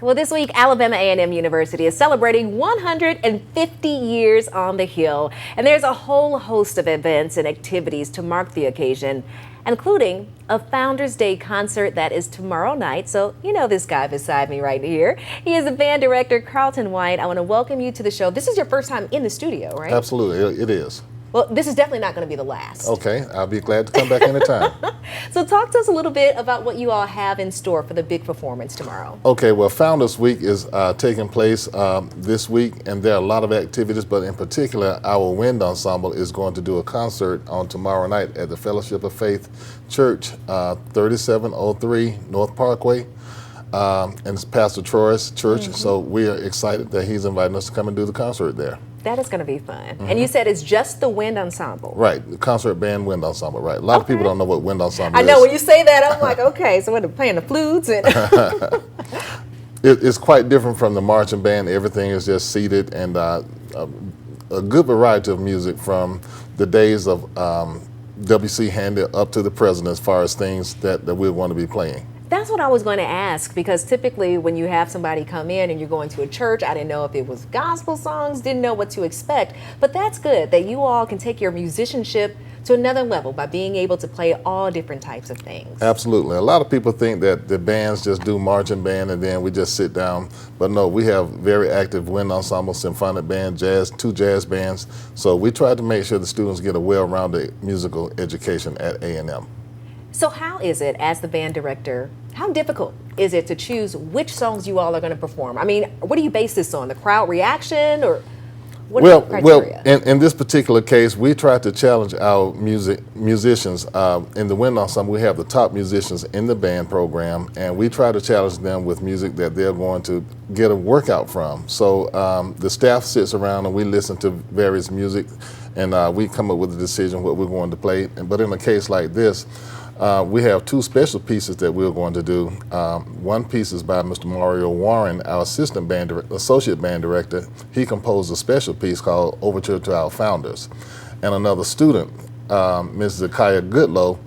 Well, this week, Alabama A&M University is celebrating 150 years on the Hill, and there's a whole host of events and activities to mark the occasion, including a Founders Day concert that is tomorrow night. So, you know this guy beside me right here. He is the band director, Carlton White. I want to welcome you to the show. This is your first time in the studio, right? Absolutely, it is. Well, this is definitely not going to be the last. Okay, I'll be glad to come back anytime. So talk to us a little bit about what you all have in store for the big performance tomorrow. Okay, well, Founders Week is taking place this week, and there are a lot of activities, but in particular, our wind ensemble is going to do a concert on tomorrow night at the Fellowship of Faith Church, 3703 North Parkway. And it's Pastor Troy's church, so we are excited that he's inviting us to come and do the concert there. That is going to be fun. And you said it's just the wind ensemble. Right, the concert band wind ensemble, right. A lot of people don't know what wind ensemble is. I know, when you say that, I'm like, okay, so we're playing the flutes. And It's quite different from the marching band. Everything is just seated, and a good variety of music from the days of W.C. Handy up to the present as far as things that we're going to be playing. That's what I was going to ask, because typically when you have somebody come in and you're going to a church, I didn't know if it was gospel songs, didn't know what to expect. But that's good that you all can take your musicianship to another level by being able to play all different types of things. Absolutely. A lot of people think that the bands just do marching band and then we just sit down. But no, we have very active wind ensemble, symphonic band, jazz, 2 jazz bands. So we try to make sure the students get a well-rounded musical education at A&M. So how is it, as the band director, how difficult is it to choose which songs you all are going to perform? I mean, what do you base this on? The crowd reaction, or what are the criteria? Well, in this particular case, we try to challenge our musicians. In the wind ensemble, we have the top musicians in the band program, and we try to challenge them with music that they're going to get a workout from. So the staff sits around and we listen to various music, and we come up with a decision what we're going to play. But in a case like this, we have 2 special pieces that we're going to do. One piece is by Mr. Mario Warren, our associate band director. He composed a special piece called Overture to Our Founders. And another student, Ms. Zakaya Goodlow,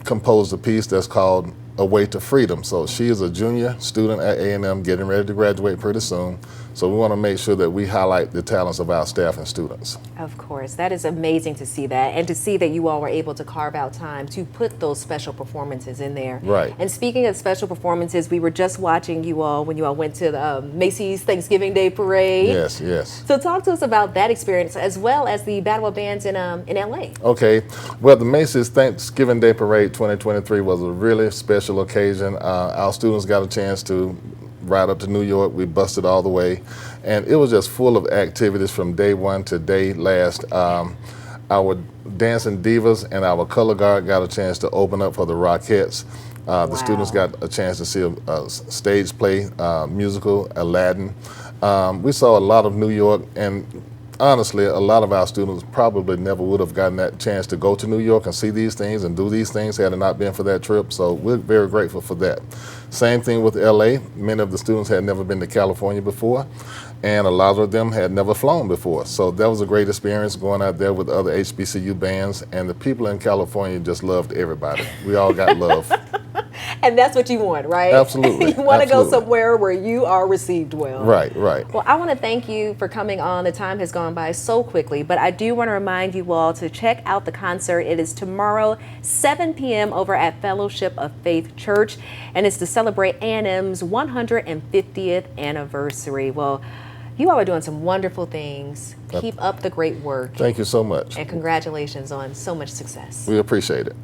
composed a piece that's called A Way to Freedom. So she is a junior student at A&M, getting ready to graduate pretty soon. So we want to make sure that we highlight the talents of our staff and students. Of course, that is amazing to see that, and to see that you all were able to carve out time to put those special performances in there. Right. And speaking of special performances, we were just watching you all when you all went to the Macy's Thanksgiving Day Parade. Yes, yes. So talk to us about that experience, as well as the Battle of Bands in LA. Okay, well, the Macy's Thanksgiving Day Parade 2023 was a really special occasion. Our students got a chance to ride up to New York. We busted all the way, and it was just full of activities from day one to day last. Our dancing divas and our color guard got a chance to open up for the Rockettes. The students got a chance to see a stage play, musical, Aladdin. We saw a lot of New York, and honestly, a lot of our students probably never would have gotten that chance to go to New York and see these things and do these things had it not been for that trip. So we're very grateful for that. Same thing with LA. Many of the students had never been to California before, and a lot of them had never flown before. So that was a great experience going out there with other HBCU bands, and the people in California just loved everybody. We all got love. And that's what you want, right? Absolutely. You want to go somewhere where you are received well. Right, right. Well, I want to thank you for coming on. The time has gone by so quickly, but I do want to remind you all to check out the concert. It is tomorrow, 7 p.m. over at Fellowship of Faith Church, and it's to celebrate A&M's 150th anniversary. Well, you all are doing some wonderful things. Keep up the great work. Thank you so much. And congratulations on so much success. We appreciate it.